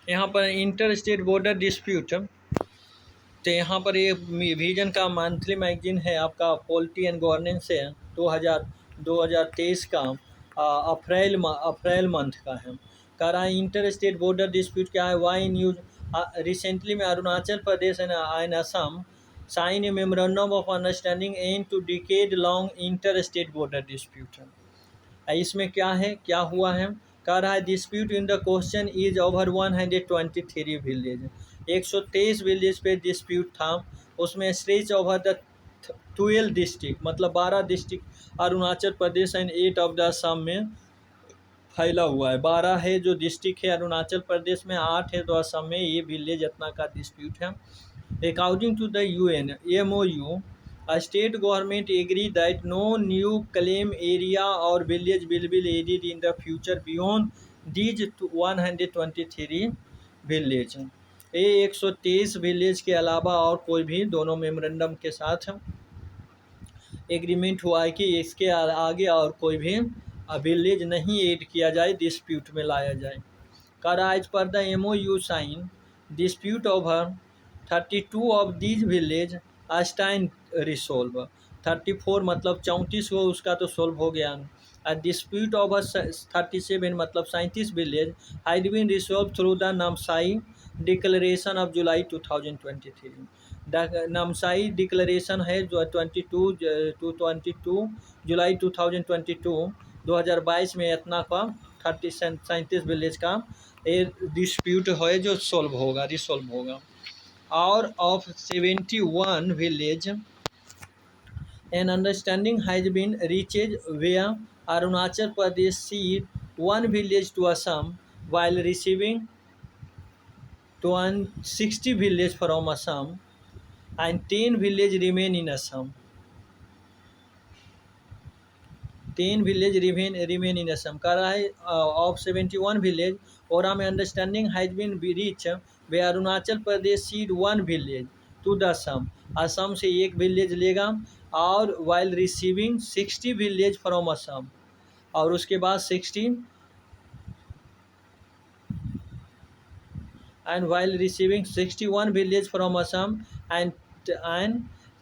यहाँ पर inter state border dispute, तो यहाँ पर ये विजन का मंथली मैगजीन है आपका, पॉलिटी एंड गवर्नेंस है, 2023 का अप्रैल मंथ का है। कह रहा है इंटर स्टेट बॉर्डर डिस्प्यूट क्या है, वाई न्यूज रिसेंटली में Arunachal Pradesh and Assam sign a memorandum of understanding and two decade long inter state border dispute है। इसमें क्या है, क्या हुआ है, कह रहा है dispute in the question is over 123 village, 123 village पे डिस्प्यूट था। उसमें स्ट्रेच ओवर द 12 डिस्ट्रिक्ट, मतलब 12 district Arunachal Pradesh and 8 of the Assam में फैला हुआ है। 12 है जो डिस्ट्रिक्ट है अरुणाचल प्रदेश में, 8 है तो असम में, ये विलेज इतना का डिस्प्यूट है। According to the UN MOU, a state government agreed that no new claim area or village will be added in the future beyond these 123 village। ये 123 विलेज के अलावा और कोई भी, दोनों मेमोरेंडम के साथ एग्रीमेंट हुआ है कि इसके आगे और कोई भी विलेज नहीं ऐड किया जाए, डिस्प्यूट में लाया जाए। कर as per the MOU sign dispute over 32 of these village stand resolve, 34 मतलब 34 हो उसका तो सोल्व हो गया। डिस्प्यूट ओवर 37 मतलब 37 village had been resolve through the Namsai declaration of July 2023। Namsai declaration है जो 22 जुलाई 2022 में इतना का 37 विलेज का ये डिस्प्यूट है जो सॉल्व होगा, रिसॉल्व होगा। और of 71 village an understanding has been reached where Arunachal Pradesh cede one village to Assam while receiving 60 villages from Assam and 10 villages remain in Assam। 10 village remain in Assam। कह रहा है of 71 village और में understanding has been reach way Arunachal Pradesh cede 1 village to the Assam, Assam से 1 village लेगा, और while receiving 60 village from Assam, और उसके बाद 16 and while receiving 61 village from Assam and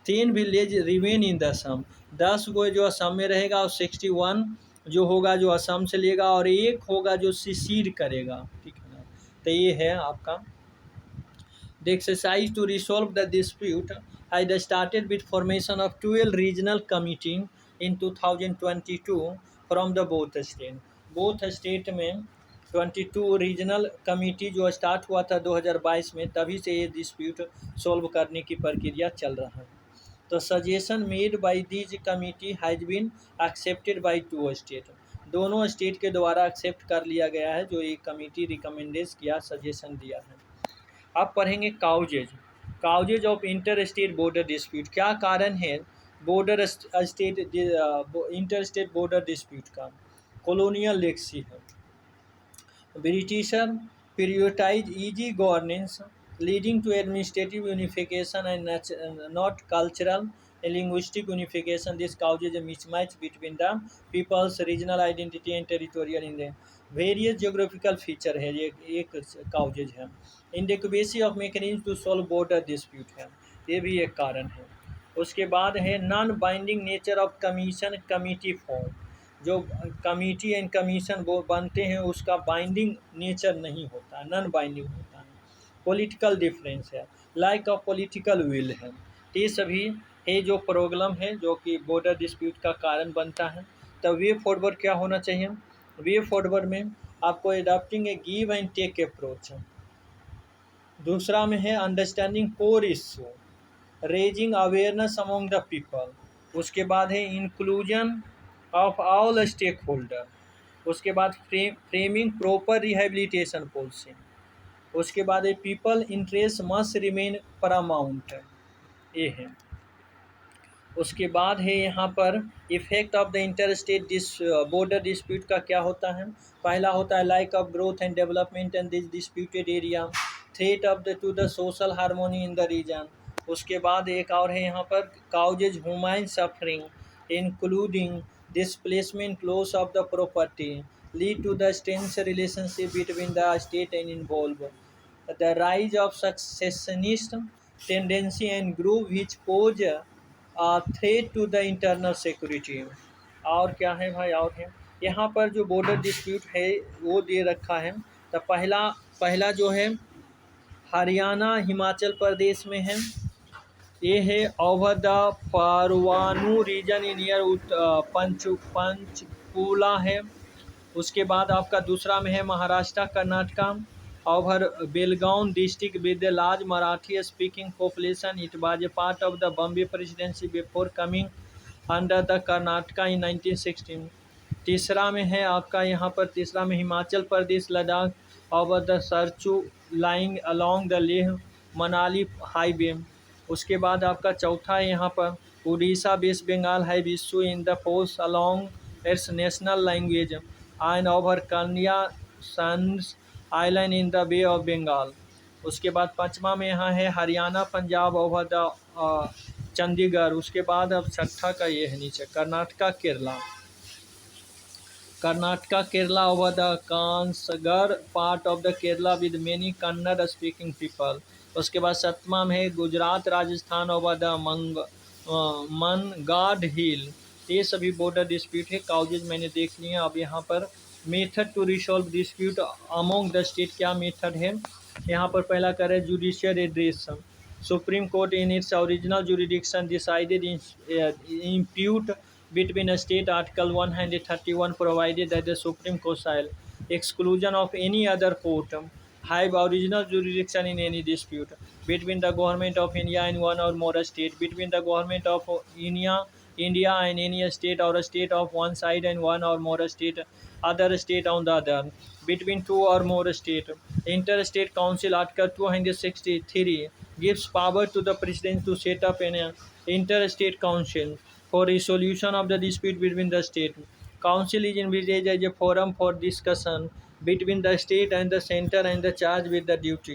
10 village remain in the Assam। 10 को जो असम में रहेगा और 61 जो होगा जो असम से लेगा, और 1 होगा जो सीड करेगा, ठीक है ना। तो ये है आपका The exercise to resolve the dispute had started with formation of 12 regional committee in 2022 from the both state। both state में 22 रीजनल कमेटी जो स्टार्ट हुआ था 2022 में, तभी से ये डिस्प्यूट सॉल्व करने की प्रक्रिया चल रहा है। तो suggestion made by these committee has been accepted by 2 state, दोनों स्टेट के द्वारा एक्सेप्ट कर लिया गया है जो ये कमेटी रिकमेंडेड किया, सजेशन दिया है। अब पढ़ेंगे causes of inter state border dispute. क्या कारण है border state inter state border dispute का? कॉलोनियल लेगेसी है। Britisher prioritize easy governance leading to administrative unification and not cultural and linguistic unification। This causes a mismatch between the people's regional identity and territorial in the various geographical feature है, ये एक causes है। inadequacy of mechanism to solve border dispute है, ये भी एक कारण है। उसके बाद है non binding nature of commission committee form, जो कमेटी एंड कमीशन वो बनते हैं उसका बाइंडिंग नेचर नहीं होता है, नॉन बाइंडिंग होता है। पॉलिटिकल डिफरेंस है, लाइक ऑफ पॉलिटिकल विल है। ये सभी है जो प्रॉब्लम है जो कि बॉर्डर डिस्प्यूट का कारण बनता है। तो वे फॉरवर्ड क्या होना चाहिए? वे फॉरवर्ड में आपको adopting a give and take approach. दूसरा में है understanding core issue, raising awareness among the people. उसके बाद है inclusion of all stakeholder. उसके बाद फ्रेमिंग प्रॉपर रिहेबिलिटेशन पॉलिसी। उसके बाद है people interest must remain paramount, ये है। उसके बाद है यहाँ पर effect of the inter state border dispute का क्या होता है? पहला होता है lack of growth and development and this disputed area, threat of the to the social harmony in the region. उसके बाद एक और है यहाँ पर causes human suffering including displacement, loss of the property, lead to the tense relationship between the state and involved the rise of secessionist tendency and group which pose a threat to the internal security। और क्या है भाई, और है यहाँ पर जो border dispute है वो दे रखा है। तो पहला पहला जो है हरियाणा हिमाचल प्रदेश में है, ये है over the Parwanoo region in near Panchkula है। उसके बाद आपका दूसरा में है Maharashtra Karnataka over Belgaum district with the large Marathi speaking population. It was a part of the Bombay presidency before coming under the Karnataka in 1916। तीसरा में है आपका यहाँ पर, तीसरा में Himachal Pradesh Ladakh over the Sarchu lying along the Leh Manali highway. उसके बाद आपका चौथा है यहाँ पर उड़ीसा वेस्ट बंगाल है विश्व in the post along its national language and over कन्या सन्स island in the Bay of Bengal. उसके बाद पाँचवा में यहाँ है हरियाणा पंजाब ओवर द चंडीगढ़। उसके बाद अब छठा का ये है नीचे Karnataka Kerala, Karnataka Kerala over the Kasaragod part of the Kerala with many Kannada speaking people. उसके बाद सतमा में है Gujarat Rajasthan over the Mangarh hill. ये सभी बॉर्डर डिस्प्यूट है, काउजेज मैंने देख लिए। अब यहाँ पर method to resolve dispute among the state, क्या मेथड है यहाँ पर। पहला कर judicial address. Supreme court in its original jurisdiction decided dispute between a state, Article 131 provided that the Supreme Court shall, exclusion of any other court, have original jurisdiction in any dispute between the government of India and one or more state, between the government of India and any state or a state of one side and one or more state, other state on the other, between two or more state. Interstate Council Article 263 gives power to the President to set up an interstate council for resolution of the dispute between the state. Council is envisaged as a forum for discussion between the state and the center and the charged with the duty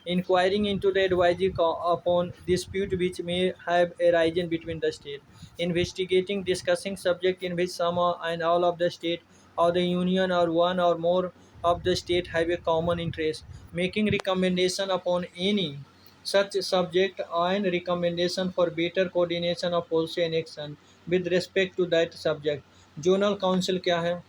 inquiring into the advisory upon dispute which may have arisen between the state, investigating discussing subject in which some and all of the state or the union or one or more of the state have a common interest, making recommendation upon any such subject and recommendation for better coordination of policy and action with respect to that subject. Zonal council क्या है?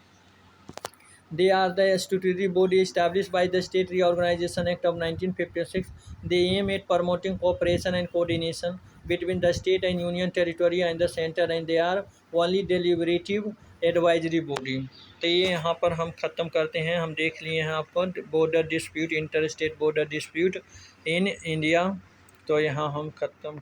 They are the statutory body established by the State Reorganization Act of 1956. They aim at promoting cooperation and coordination between the state and union territory and the center, and they are only deliberative advisory body. तो ये यहाँ पर हम ख़त्म करते हैं। हम देख लिए हैं आपको border dispute, inter state border dispute in India. तो यहाँ हम ख़त्म